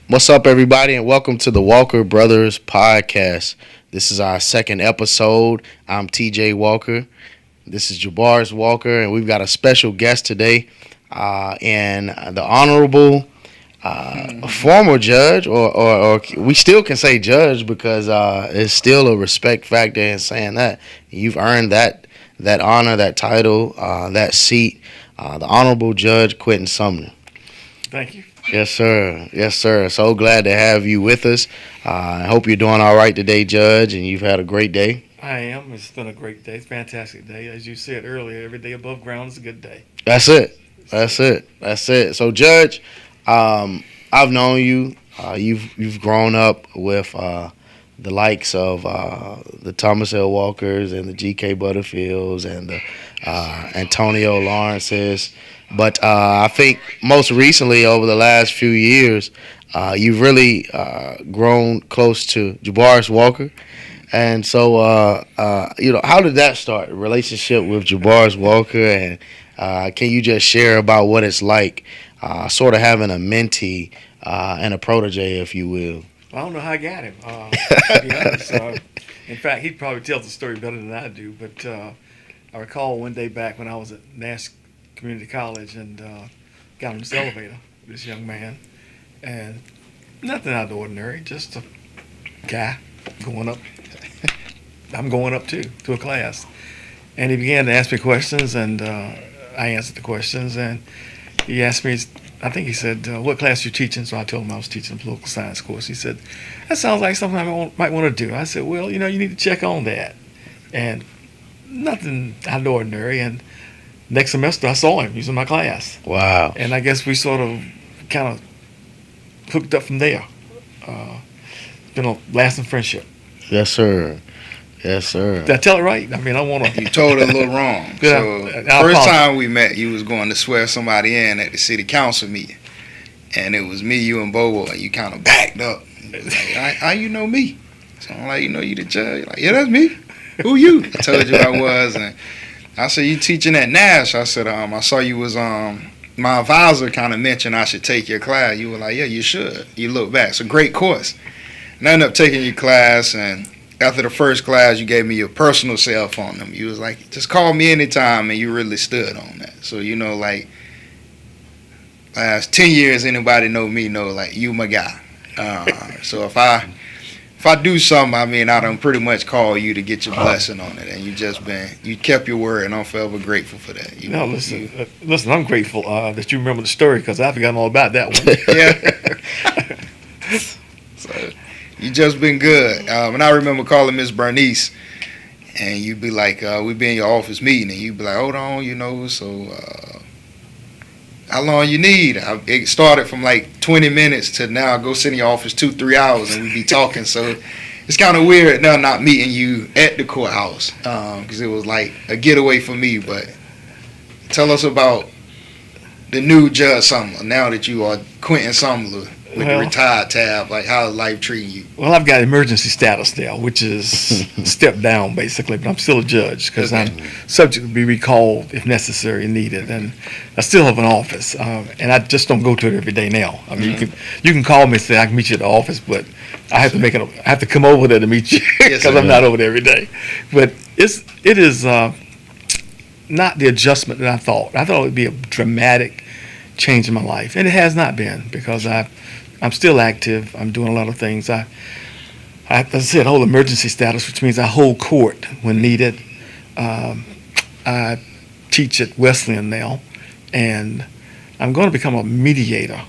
What's up, everybody, and welcome to the Walker Brothers podcast. This is our second episode. I'm TJ Walker. This is Jabars Walker, and we've got a special guest today, and the Honorable former judge, or we still can say judge because it's still a respect factor in saying that. You've earned that honor, that title, that seat, the Honorable Judge Quetin Sumner. Thank you. Yes, sir. Yes, sir. So glad to have you with us. I hope you're doing all right today, Judge, and you've had a great day. I am. It's been a great day. It's a fantastic day. As you said earlier, every day above ground is a good day. That's it. That's it. So, Judge, I've known you. You've grown up with the likes of the Thomas L. Walkers and the G.K. Butterfields and the Antonio Lawrences. But I think most recently, over the last few years, you've really grown close to Jabars Walker. And so, how did that start, a relationship with Jabars Walker? And can you just share about what it's like sort of having a mentee and a protege, if you will? I don't know how I got him, to be honest. In fact, he probably tells the story better than I do. But I recall one day back when I was at Nash Community College and got on this elevator, this young man, and nothing out of the ordinary, just a guy going up. I'm going up too, to a class. And he began to ask me questions, and I answered the questions, and he asked me, I think he said, what class you teaching? So I told him I was teaching a political science course. He said, that sounds like something I might want to do. I said, well, you need to check on that. And nothing out of the ordinary, and next semester, I saw him. He was in my class. Wow. And I guess we sort of kind of hooked up from there. Been a lasting friendship. Yes, sir. Yes, sir. Did I tell it right? I mean, I want to. You told it a little wrong. So, first time we met, you was going to swear somebody in at the city council meeting. And it was me, you, and Bobo, and you kind of backed up. Like, how you know me? So I'm like, you the judge. You're like, yeah, that's me. Who you? I told you I was, and I said, you teaching at Nash? I said, I saw you was, my advisor kind of mentioned I should take your class. You were like, yeah, you should. You look back. It's a great course. And I ended up taking your class, and after the first class, you gave me your personal cell phone number. You was like, just call me anytime, and you really stood on that. So, last 10 years, anybody know me, like, you my guy. So if I do something, I done pretty much call you to get your blessing on it, and you kept your word, and I'm forever grateful for that. Listen, I'm grateful that you remember the story because I've forgotten all about that one. Yeah. So you just been good. And I remember calling Miss Bernice, and you'd be like, we'd be in your office meeting, and you'd be like, hold on, so how long you need? It started from like 20 minutes to now go sit in your office 2-3 hours and we'd be talking. So it's kind of weird now not meeting you at the courthouse because it was like a getaway for me. But tell us about the new Judge Sumner now that you are Quentin Sumner with the retired tab. Like, how's life treating you? Well, I've got emergency status now, which is step down basically, but I'm still a judge because I'm subject to be recalled if necessary and needed, and I still have an office, and I just don't go to it every day now. I mean, you can call me and say I can meet you at the office, but I have to I have to come over there to meet you because I'm not over there every day. But it is not the adjustment that I thought. I thought it would be a dramatic change in my life, and it has not been because I'm still active. I'm doing a lot of things. As I said, hold emergency status, which means I hold court when needed. I teach at Wesleyan now, and I'm going to become a mediator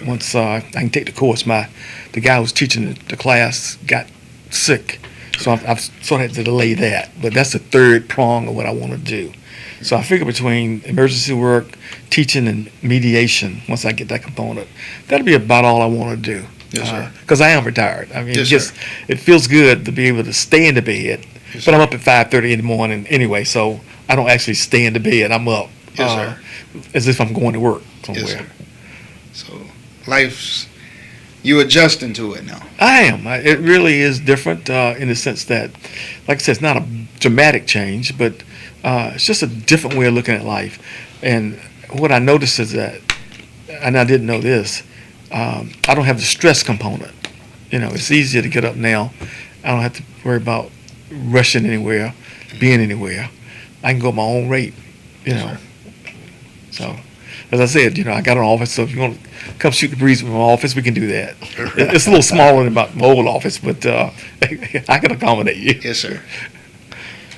once I can take the course. The guy who was teaching the class got sick, so I've sort of had to delay that. But that's the third prong of what I want to do. So I figure between emergency work, teaching, and mediation, once I get that component, that'll be about all I want to do. Yes, sir. Because I am retired. I mean, Yes, it feels good to be able to stay in the bed. Yes, but I'm up at 5:30 in the morning anyway, so I don't actually stay in the bed. I'm up Yes, sir. As if I'm going to work somewhere. Yes, sir. So you adjusting to it now. I am. It really is different in the sense that, like I said, it's not a dramatic change, but it's just a different way of looking at life. And what I noticed is that, and I didn't know this, I don't have the stress component. It's easier to get up now. I don't have to worry about rushing anywhere, being anywhere. I can go at my own rate, So, as I said, I got an office, so if you want to come shoot the breeze from my office, we can do that. It's a little smaller than my old office, but I can accommodate you. Yes, sir.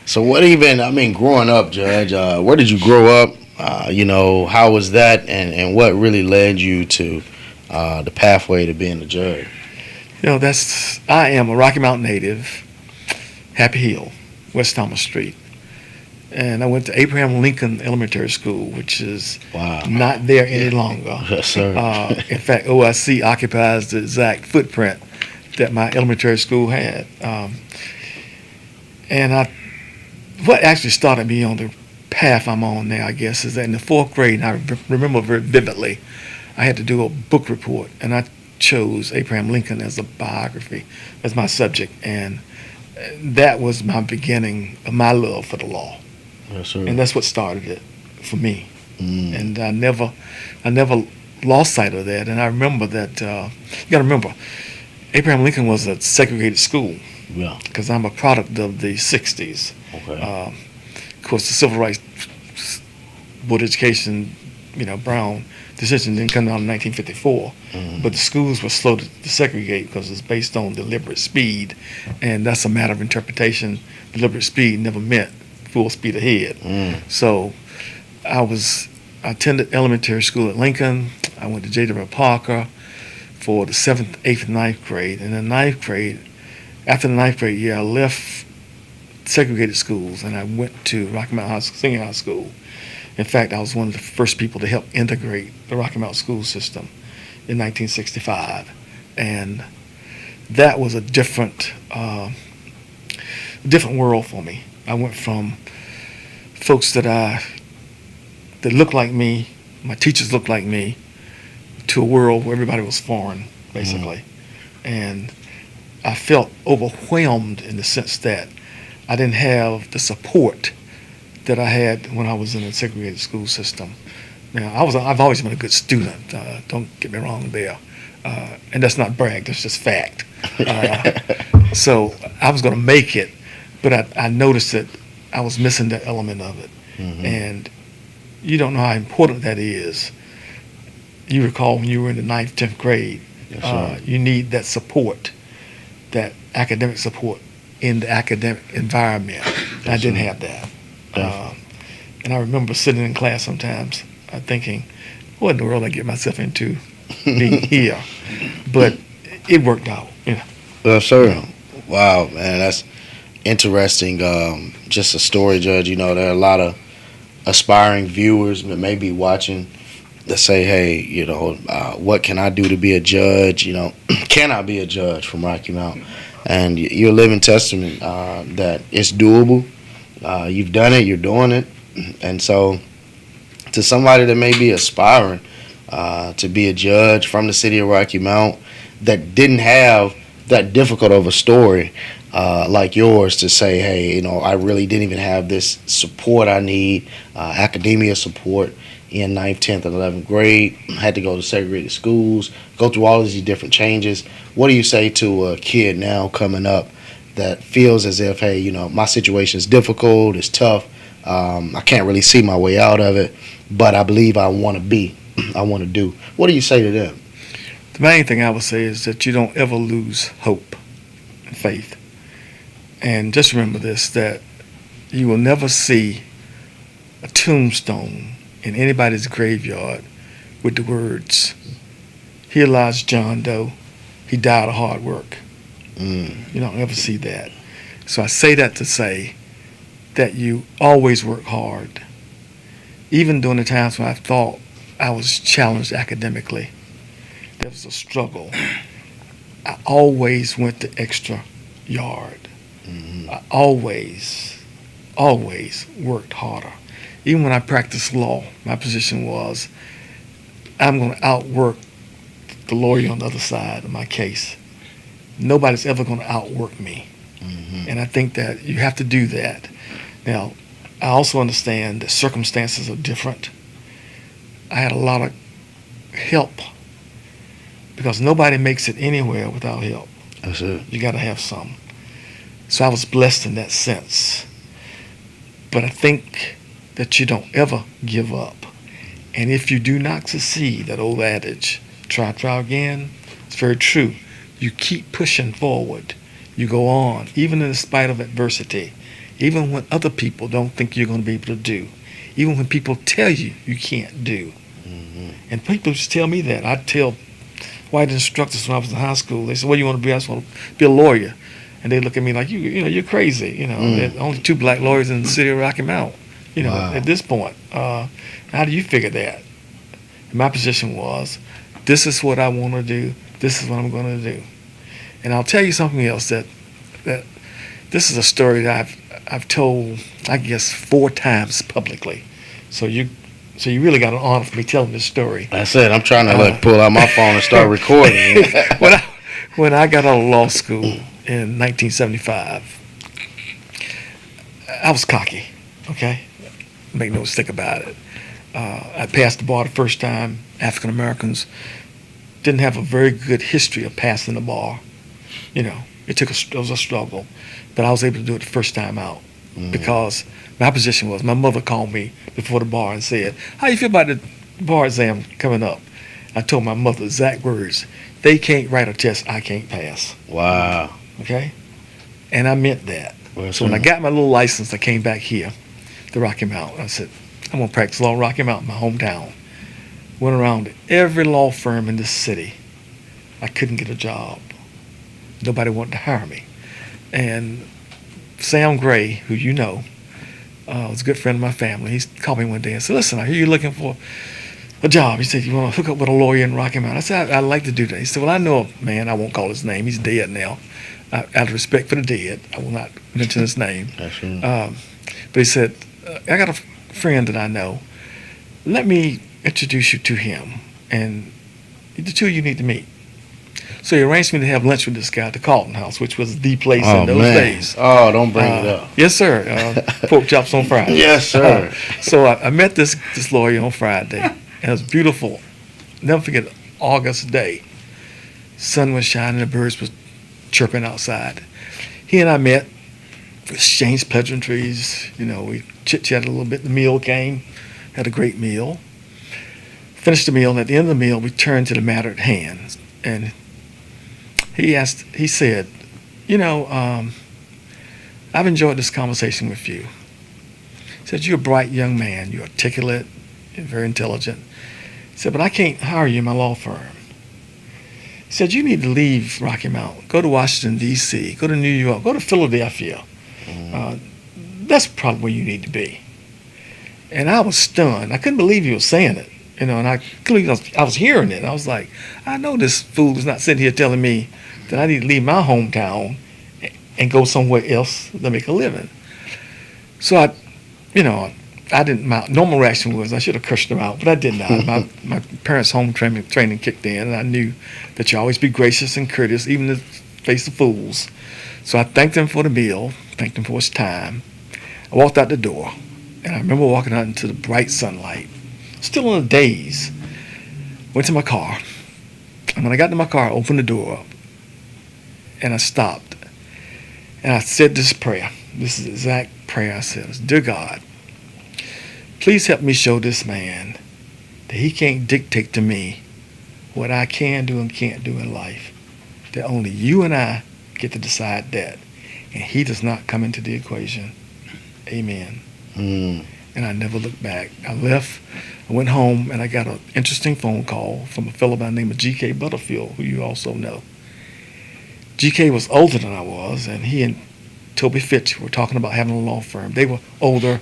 So growing up, Judge, where did you grow up? How was that, and what really led you to the pathway to being a judge? I am a Rocky Mountain native, Happy Hill, West Thomas Street. And I went to Abraham Lincoln Elementary School, which is not there any longer. Yes, sir. In fact, OIC occupies the exact footprint that my elementary school had. What actually started me on the path I'm on now, I guess, is that in the 4th grade, and I remember very vividly, I had to do a book report, and I chose Abraham Lincoln as a biography, as my subject, and that was my beginning of my love for the law. Yes, sir. And that's what started it for me. Mm. And I never lost sight of that. And I remember that, you got to remember, Abraham Lincoln was a segregated school. Yeah. Because I'm a product of the 60s. Okay. Of course, the Civil Rights Board of Education, Brown decision didn't come out in 1954. Mm. But the schools were slow to segregate because it's based on deliberate speed. And that's a matter of interpretation. Deliberate speed never meant full speed ahead. Mm. So I attended elementary school at Lincoln. I went to J.W. Parker for the 7th, 8th, and 9th grade. And in the 9th grade, after the 9th grade year, I left segregated schools and I went to Rocky Mountain Senior High School. In fact, I was one of the first people to help integrate the Rocky Mountain school system in 1965. And that was a different world for me. I went from folks that looked like me, my teachers looked like me, to a world where everybody was foreign, basically. Mm-hmm. And I felt overwhelmed in the sense that I didn't have the support that I had when I was in a segregated school system. Now, I've always been a good student. Don't get me wrong there. And that's not brag, that's just fact. So I was going to make it, but I noticed that I was missing that element of it. Mm-hmm. And you don't know how important that is. You recall when you were in the 9th, 10th grade, yes, you need that support, that academic support in the academic environment. Yes, I didn't have that. And I remember sitting in class sometimes thinking, what in the world did I get myself into being here? But it worked out. Yes, sir. Wow, man, that's interesting. Just a story, Judge. There are a lot of aspiring viewers that may be watching that say, hey, what can I do to be a judge? Can I be a judge from Rocky Mountain? And you're a living testament that it's doable. You've done it, you're doing it. And so to somebody that may be aspiring to be a judge from the city of Rocky Mount that didn't have that difficult of a story like yours to say, hey, I really didn't even have this support I need, academia support in 9th, 10th, and 11th grade, had to go to segregated schools, go through all of these different changes. What do you say to a kid now coming up that feels as if, hey, my situation is difficult, it's tough, I can't really see my way out of it, but I believe I want to do. What do you say to them? The main thing I would say is that you don't ever lose hope and faith. And just remember this, that you will never see a tombstone in anybody's graveyard with the words, "Here lies John Doe, he died of hard work." You don't ever see that. So I say that to say that you always work hard. Even during the times when I thought I was challenged academically, there was a struggle. I always went the extra yard. Mm-hmm. I always worked harder. Even when I practiced law, my position was, I'm going to outwork the lawyer on the other side of my case. Nobody's ever going to outwork me. Mm-hmm. And I think that you have to do that. Now, I also understand that circumstances are different. I had a lot of help because nobody makes it anywhere without help. That's it. You got to have some. So I was blessed in that sense. But I think that you don't ever give up. And if you do not succeed, that old adage, try again, it's very true. You keep pushing forward. You go on, even in spite of adversity, even when other people don't think you're going to be able to do, even when people tell you you can't do. Mm-hmm. And people just tell me that. I tell white instructors when I was in high school, they said, what do you want to be? I just want to be a lawyer. And they look at me like, you're crazy. There's only 2 black lawyers in the city of Rocky Mount, Wow. at this point. How do you figure that? And my position was, this is what I want to do. This is what I'm going to do. And I'll tell you something else, that this is a story that I've told, I guess, 4 times publicly. So you really got an honor for me telling this story. That's it. I'm trying to pull out my phone and start recording. When I got out of law school in 1975, I was cocky, okay? Make no mistake about it. I passed the bar the first time. African Americans didn't have a very good history of passing the bar. It was a struggle, but I was able to do it the first time out because my position was, my mother called me before the bar and said, how you feel about the bar exam coming up? I told my mother exact words, they can't write a test I can't pass. Wow. Okay? And I meant that. Well, so when I got my little license, I came back here to Rocky Mount. I said, I'm going to practice law in Rocky Mount, my hometown. Went around to every law firm in this city. I couldn't get a job. Nobody wanted to hire me. And Sam Gray, who you know, was a good friend of my family. He called me one day and said, listen, I hear you're looking for a job. He said, you want to hook up with a lawyer in Rocky Mount? I said, I'd like to do that. He said, well, I know a man. I won't call his name. He's dead now. Out of respect for the dead, I will not mention his name. But he said, I got a friend that I know. Let me introduce you to him. And the 2 of you need to meet. So he arranged me to have lunch with this guy at the Carlton House, which was the place in those days. Oh, don't bring it up. Yes, sir. Pork chops on Friday. Yes, sir. So I met this lawyer on Friday, and it was beautiful. Never forget, August day. Sun was shining, the birds was chirping outside. He and I met, exchanged pleasantries. We chit-chatted a little bit. The meal came, had a great meal. Finished the meal, and at the end of the meal, we turned to the matter at hand. And he said, I've enjoyed this conversation with you. He said, you're a bright young man. You're articulate. You're very intelligent. He said, but I can't hire you in my law firm. He said, you need to leave Rocky Mount. Go to Washington, D.C. Go to New York. Go to Philadelphia. That's probably where you need to be. And I was stunned. I couldn't believe he was saying it. And I couldn't believe I was hearing it. I was like, I know this fool is not sitting here telling me that I need to leave my hometown and go somewhere else to make a living. So I didn't. My normal reaction was I should have cursed him out, but I did not. My parents' home training kicked in, and I knew that you always be gracious and courteous, even in the face of fools. So I thanked him for the meal, thanked him for his time. I walked out the door, and I remember walking out into the bright sunlight, still in a daze. Went to my car, and when I got to my car, I opened the door up, and I stopped, and I said this prayer. This is the exact prayer I said. Dear God, please help me show this man that he can't dictate to me what I can do and can't do in life. That only you and I get to decide that. And he does not come into the equation. Amen. And I never looked back. I left, I went home, and I got an interesting phone call from a fellow by the name of G.K. Butterfield, who you also know. G.K. was older than I was, and he and Toby Fitch were talking about having a law firm. They were older.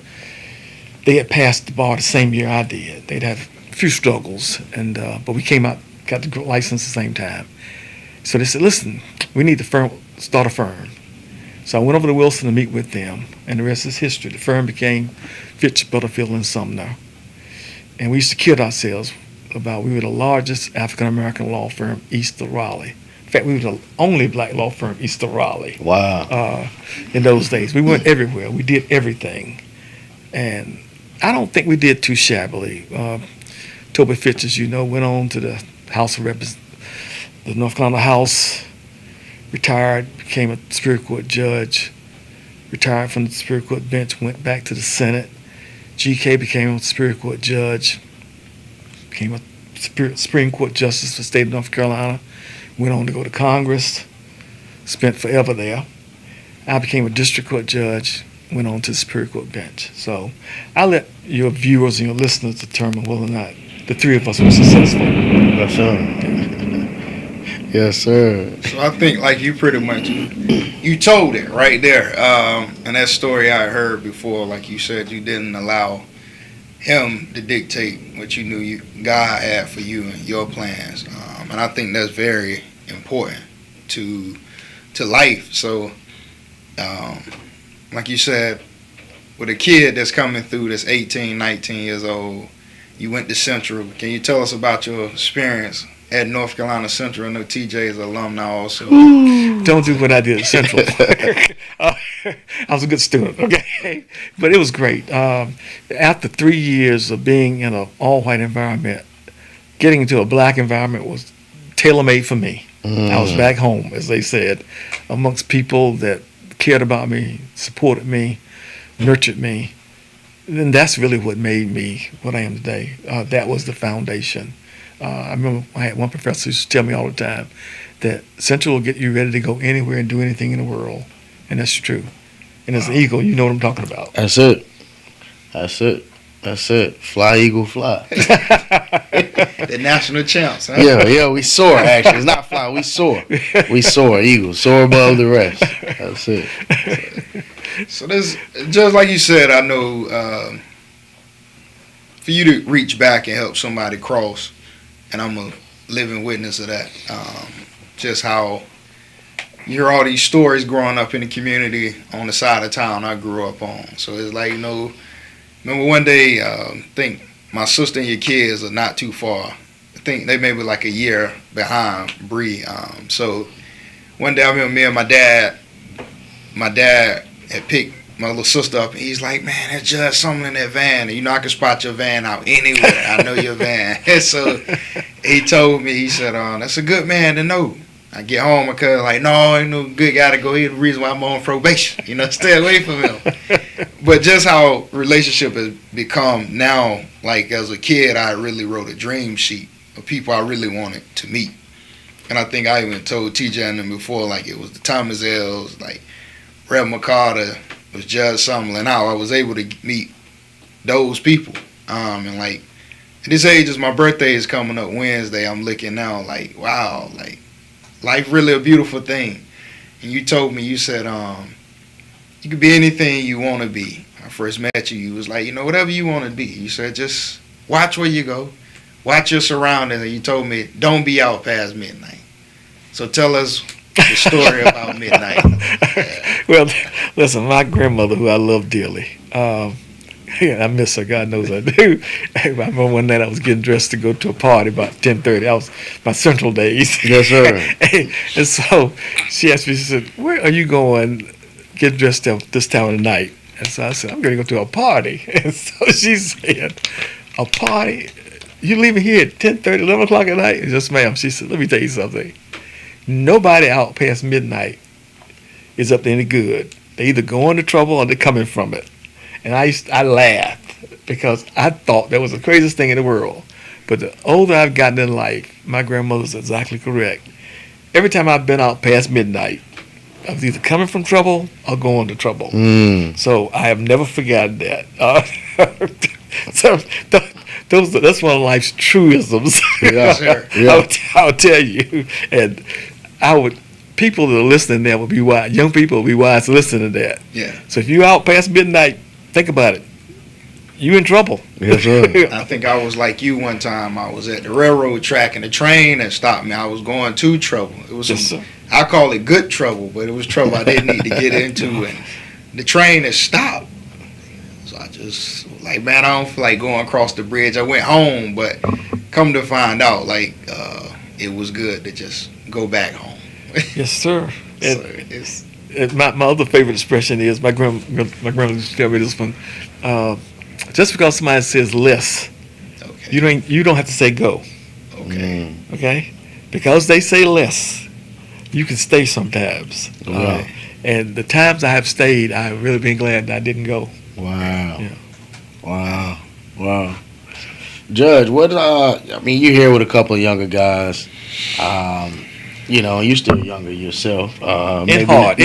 They had passed the bar the same year I did. They'd had a few struggles, but we came out, got the license at the same time. So they said, listen, we need to start a firm. So I went over to Wilson to meet with them, and the rest is history. The firm became Fitch, Butterfield, and Sumner. And we used to kid ourselves about we were the largest African-American law firm east of Raleigh. In fact, we were the only black law firm east of Raleigh. Wow. In those days. We went everywhere. We did everything. And I don't think we did too shabbily. Toby Fitch, as you know, went on to the House of the North Carolina House, retired, became a Superior Court judge, retired from the Superior Court bench, went back to the Senate. GK became a Superior Court judge, became a Supreme Court justice for the state of North Carolina, went on to go to Congress, spent forever there. I became a district court judge, went on to the Superior Court bench. So I'll let your viewers and your listeners determine whether or not the three of us were successful. Yes, sir. Yes, sir. So I think like you pretty much, you told it right there. And that story I heard before, like you said, you didn't allow him to dictate what you knew God had for you and your plans. And I think that's very important to life. So, like you said, with a kid that's coming through that's 18, 19 years old, you went to Central. Can you tell us about your experience at North Carolina Central? I know TJ is an alumni also. Don't do what I did at Central. I was a good student, okay? But it was great. After 3 years of being in an all-white environment, getting into a black environment was tailor-made for me. I was back home, as they said, amongst people that cared about me, supported me, nurtured me. And that's really what made me what I am today. That was the foundation. I remember I had one professor who used to tell me all the time that Central will get you ready to go anywhere and do anything in the world. And that's true. And as an eagle, you know what I'm talking about. That's it. That's it. That's it. Fly, eagle, fly. The national champs, huh? Yeah, we soar, actually. It's not fly, we soar. We soar, eagle. Soar above the rest. That's it. So this, just like you said, I know for you to reach back and help somebody cross, and I'm a living witness of that, just how you hear all these stories growing up in the community on the side of town I grew up on. So it's like, remember one day, I think my sister and your kids are not too far. I think they may be like a year behind Bree. So one day I remember me and my dad had picked my little sister up, and he's like, man, there's just something in that van. And I can spot your van out anywhere. I know your van. And so he told me, he said, that's a good man to know. I get home, my cousin like, no, ain't no good guy to go. He's the reason why I'm on probation. Stay away from him. But just how relationship has become now, like as a kid, I really wrote a dream sheet of people I really wanted to meet. And I think I even told TJ and them before, like it was the Thomas L's, like Rev McCarter, was Judge Sumner, and how I was able to meet those people. And like at this age, as my birthday is coming up Wednesday, I'm looking now like, wow, like life really a beautiful thing. And you told me, you said, you could be anything you want to be. When I first met you, you was like, whatever you want to be. You said, just watch where you go, watch your surroundings. And you told me, don't be out past midnight. So tell us the story about midnight. Well, listen, my grandmother, who I love dearly, I miss her, God knows I do. I remember one night I was getting dressed to go to a party about 10:30. I was my Central days. Yes, sir. And so she asked me, she said, where are you going, get dressed up this time of the night? And so I said, I'm going to go to a party. And so she said, a party? You leaving here at 10:30, 11 o'clock at night? Yes, ma'am. She said, let me tell you something. Nobody out past midnight is up to any good. They either go into trouble or they're coming from it. And I laughed because I thought that was the craziest thing in the world. But the older I've gotten in life, my grandmother's exactly correct. Every time I've been out past midnight, I was either coming from trouble or going to trouble. So I have never forgotten that. So that's one of life's truisms. Yeah, yeah. I'll tell you. And people that are listening there will be wise. Young people will be wise to listen to that. Yeah. So if you're out past midnight, think about it. You in trouble. Yes, sir. I think I was like you one time. I was at the railroad track and the train had stopped me. I was going to trouble. It was I call it good trouble, but it was trouble I didn't need to get into. And the train had stopped. So I just like, man, I don't feel like going across the bridge. I went home, but come to find out, like it was good to just go back home. Yes, sir. So my other favorite expression is my grandmother used to tell me this one. Just because somebody says less, okay. you don't have to say go. Okay. Okay. because they say less, you can stay sometimes. Wow. And the times I have stayed, I've really been glad that I didn't go. Wow. Yeah. Wow. Judge, what? I mean, you're here with a couple of younger guys. You're still younger yourself. In heart.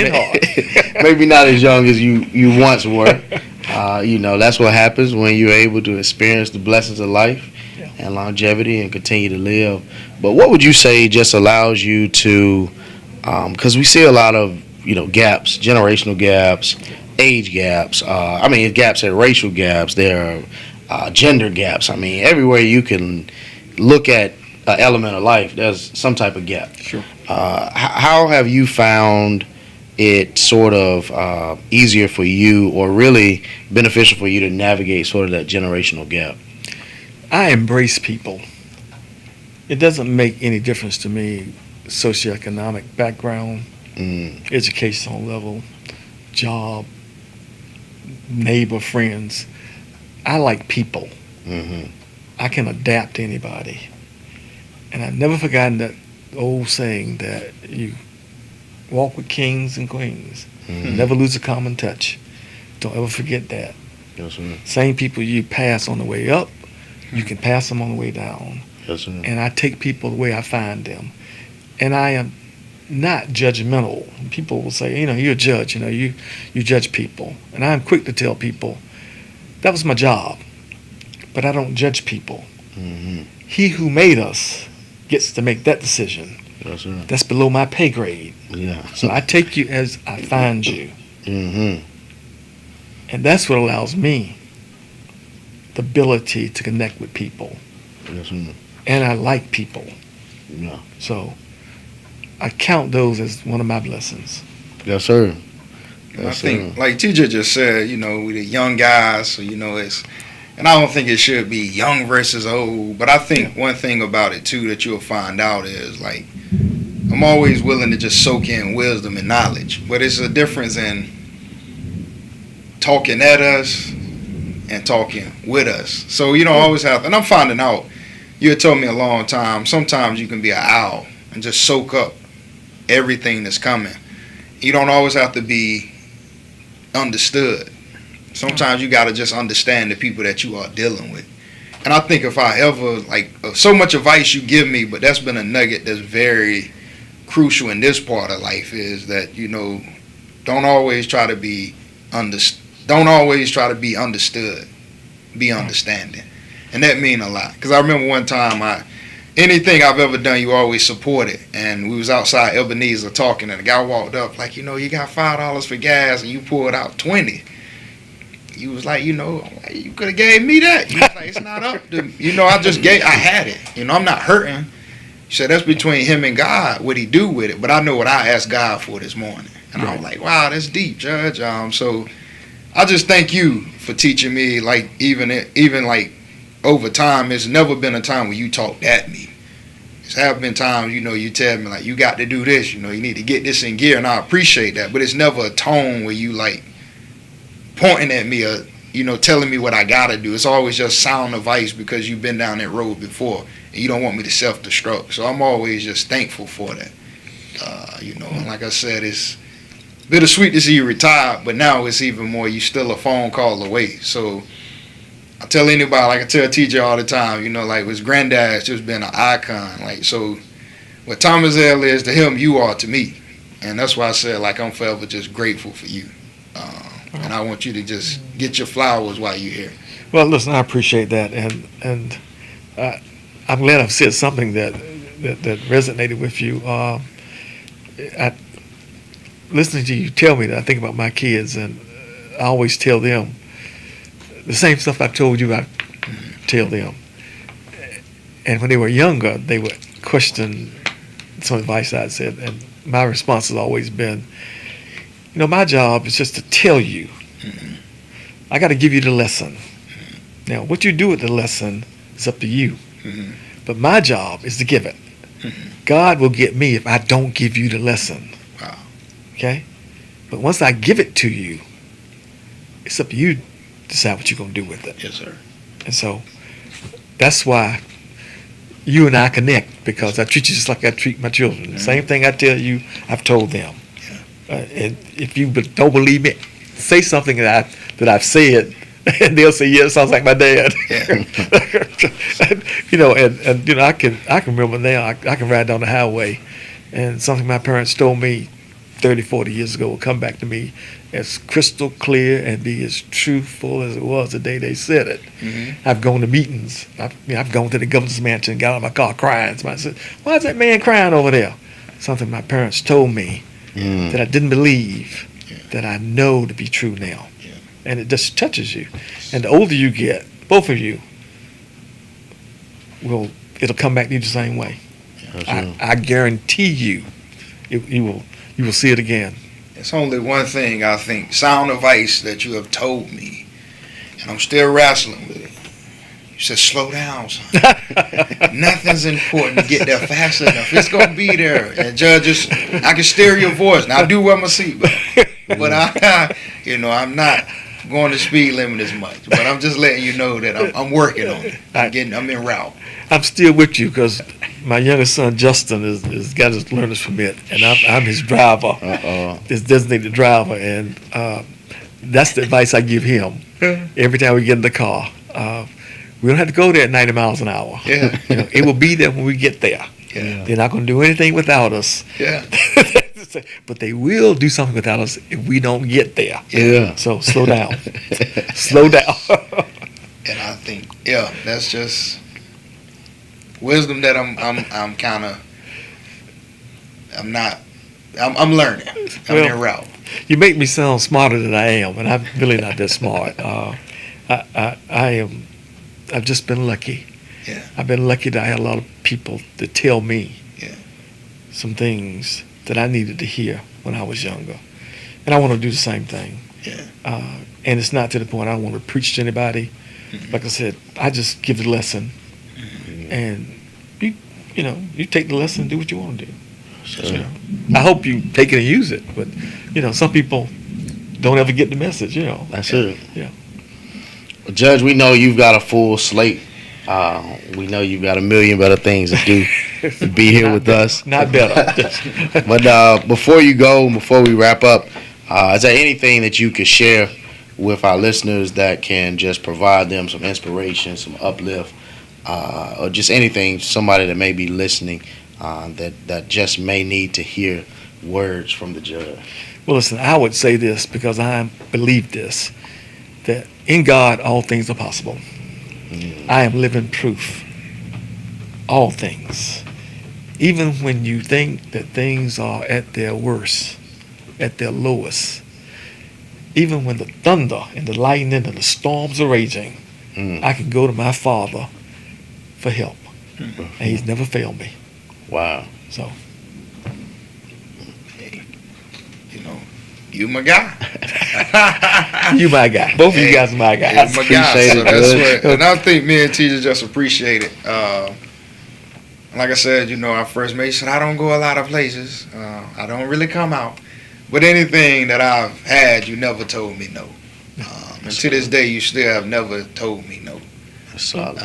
Maybe not as young as you once were. That's what happens when you're able to experience the blessings of life and longevity and continue to live. But what would you say just allows you to? Because we see a lot of gaps, generational gaps, age gaps. Gaps are racial gaps. There are gender gaps. I mean, everywhere you can look at an element of life, there's some type of gap. Sure. How have you found it sort of easier for you, or really beneficial for you to navigate sort of that generational gap? I embrace people. It doesn't make any difference to me, socioeconomic background, educational level, job, neighbor, friends. I like people. Mm-hmm. I can adapt to anybody. And I've never forgotten that old saying that you walk with kings and queens. Mm-hmm. Never lose a common touch. Don't ever forget that. Yes, sir. Same people you pass on the way up, you can pass them on the way down. Yes, sir. And I take people the way I find them. And I am not judgmental. People will say, you're a judge, you judge people. And I'm quick to tell people, that was my job. But I don't judge people. Mm-hmm. He who made us gets to make that decision. Yes, sir. That's below my pay grade. Yeah. So I take you as I find you. Mm-hmm. And that's what allows me the ability to connect with people. Yes, sir. And I like people. Yeah. So I count those as one of my blessings. Yes, sir. I think, like TJ just said, we the young guys, so and I don't think it should be young versus old, but I think one thing about it too that you'll find out is like I'm always willing to just soak in wisdom and knowledge, but it's a difference in talking at us and talking with us. So you don't always have to, and I'm finding out, you had told me a long time, sometimes you can be an owl and just soak up everything that's coming. You don't always have to be understood. Sometimes you got to just understand the people that you are dealing with. And I think if I ever, so much advice you give me, but that's been a nugget that's very crucial in this part of life is that, don't always try to be understood. Be understanding. And that mean a lot. Because I remember one time, anything I've ever done, you always support it. And we was outside Ebenezer talking, and the guy walked up like, you got $5 for gas, and you pulled out 20. You was like, you could have gave me that. You was like, it's not up to, I had it. I'm not hurting. He said, that's between him and God, what he do with it. But I know what I asked God for this morning. And I was like, wow, that's deep, Judge. So I just thank you for teaching me, like, even like over time, it's never been a time where you talked at me. It's have been times, you tell me, like, you got to do this, you need to get this in gear, and I appreciate that. But it's never a tone where you, like, pointing at me or, telling me what I got to do. It's always just sound advice because you've been down that road before, and you don't want me to self-destruct. So I'm always just thankful for that. And like I said, it's bittersweet to see you retire, but now it's even more, you still a phone call away. So I tell anybody, like I tell TJ all the time, like his granddad's just been an icon. Like, so what Thomas L is to him, you are to me. And that's why I said, like, I'm forever just grateful for you. And I want you to just get your flowers while you're here. Well, listen, I appreciate that. And I'm glad I've said something that resonated with you. Listening to you tell me that, I think about my kids, and I always tell them the same stuff I've told you, I tell them. And when they were younger, they would question some advice I'd said, and my response has always been, my job is just to tell you. Mm-hmm. I got to give you the lesson. Mm-hmm. Now, what you do with the lesson is up to you. Mm-hmm. But my job is to give it. Mm-hmm. God will get me if I don't give you the lesson. Wow. Okay? But once I give it to you, it's up to you to decide what you're going to do with it. Yes, sir. And so that's why you and I connect because I treat you just like I treat my children. The same thing I tell you, I've told them. And if you don't believe me, say something that I've said, and they'll say, "Yeah, it sounds like my dad." Yeah. And I can remember now. I can ride down the highway, and something my parents told me 30, 40 years ago will come back to me as crystal clear and be as truthful as it was the day they said it. Mm-hmm. I've gone to meetings. I've gone to the governor's mansion, got out of my car crying. Somebody said, "Why is that man crying over there?" Something my parents told me that I didn't believe, that I know to be true now. Yeah. And it just touches you. And the older you get, both of you, it'll come back to you the same way. I guarantee you, you will see it again. It's only one thing, I think, sound advice that you have told me, and I'm still wrestling with it. You said, slow down, son. Nothing's important to get there fast enough. It's going to be there. And judges, I can steer your voice. Now, I do wear my seatbelt. But I'm not going the speed limit as much. But I'm just letting you know that I'm working on it. I'm en route. I'm still with you because my youngest son, Justin, is got his learner's permit. And I'm his driver, his designated driver. And that's the advice I give him every time we get in the car. We don't have to go there at 90 miles an hour. Yeah. It will be there when we get there. Yeah. They're not going to do anything without us. Yeah. But they will do something without us if we don't get there. Yeah. So slow down. Slow down. And I think, that's just wisdom that I'm learning. I'm en route. You make me sound smarter than I am, and I'm really not that smart. I've just been lucky. Yeah. I've been lucky that I had a lot of people to tell me some things that I needed to hear when I was younger. And I want to do the same thing. Yeah. And it's not to the point I don't want to preach to anybody. Mm-hmm. Like I said, I just give the lesson. Mm-hmm. And you take the lesson and do what you want to do. Sure. I hope you take it and use it. But, some people don't ever get the message, That's it. Yeah. Well, Judge, we know you've got a full slate. We know you've got a million better things to do to be here with us. Not better. But before we wrap up, is there anything that you could share with our listeners that can just provide them some inspiration, some uplift, or just anything, somebody that may be listening that just may need to hear words from the judge? Well, listen, I would say this because I believe this, that in God all things are possible. I am living proof. All things. Even when you think that things are at their worst, at their lowest, even when the thunder and the lightning and the storms are raging, I can go to my Father for help. And He's never failed me. Wow. So. You my guy. You my guy. Both of you guys are my guys. My guy. So that's and I think me and TJ just appreciate it. Like I said, our first mate said I don't go a lot of places. I don't really come out. But anything that I've had, you never told me no. And to this day, you still have never told me no. That's solid.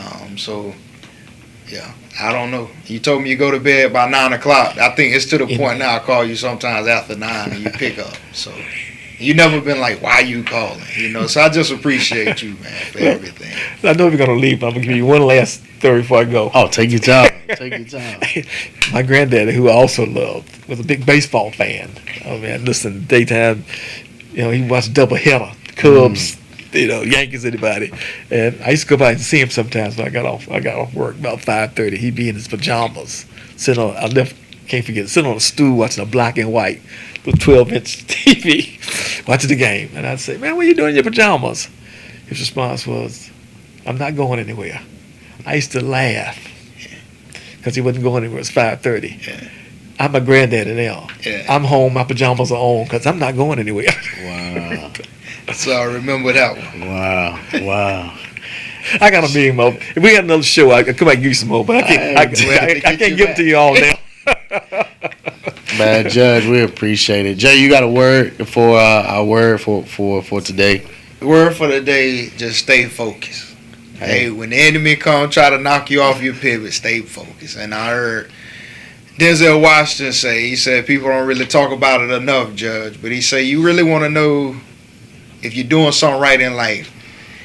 I don't know. You told me you go to bed by 9 o'clock. I think it's to the point now I call you sometimes after 9 and you pick up. So you never been like, why you calling? So I just appreciate you, man, for everything. I know we're going to leave, but I'm going to give you one last story before I go. Oh, take your time. Take your time. My granddaddy, who I also loved, was a big baseball fan. Oh, man, listen, daytime, he watched doubleheader, Cubs, Yankees, anybody. And I used to go by and see him sometimes when I got off work about 5:30. He'd be in his pajamas, sitting on a stool watching a black and white with 12-inch TV, watching the game. And I'd say, man, what are you doing in your pajamas? His response was, I'm not going anywhere. I used to laugh because he wasn't going anywhere. It's 5:30. Yeah. I'm a granddaddy now. Yeah. I'm home. My pajamas are on because I'm not going anywhere. Wow. So I remember that one. Wow. I got a million more. If we got another show, I could come back and give you some more, but I can't give it to you all now. Man, Judge, we appreciate it. Jay, you got a word for our word for today? The word for the day, just stay focused. Hey, when the enemy come try to knock you off your pivot, stay focused. And I heard Denzel Washington say, he said people don't really talk about it enough, Judge. But he said you really want to know if you're doing something right in life.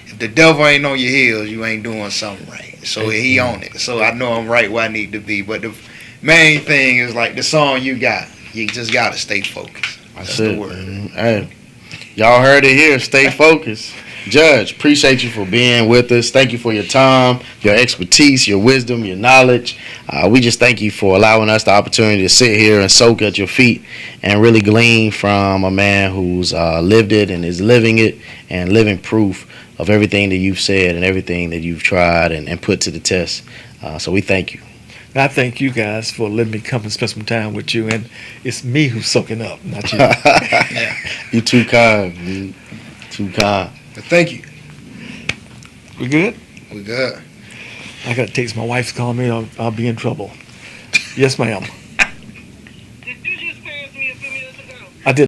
If the devil ain't on your heels, you ain't doing something right. So he on it. So I know I'm right where I need to be. But the main thing is like the song you got. You just got to stay focused. That's the word. Hey, y'all heard it here. Stay focused. Judge, appreciate you for being with us. Thank you for your time, your expertise, your wisdom, your knowledge. We just thank you for allowing us the opportunity to sit here and soak at your feet and really glean from a man who's lived it and is living it and living proof of everything that you've said and everything that you've tried and put to the test. So we thank you. I thank you guys for letting me come and spend some time with you. And it's me who's soaking up, not you. You too kind. You too kind. But thank you. We good? We good. I got to text my wife's calling me. I'll be in trouble. Yes, ma'am.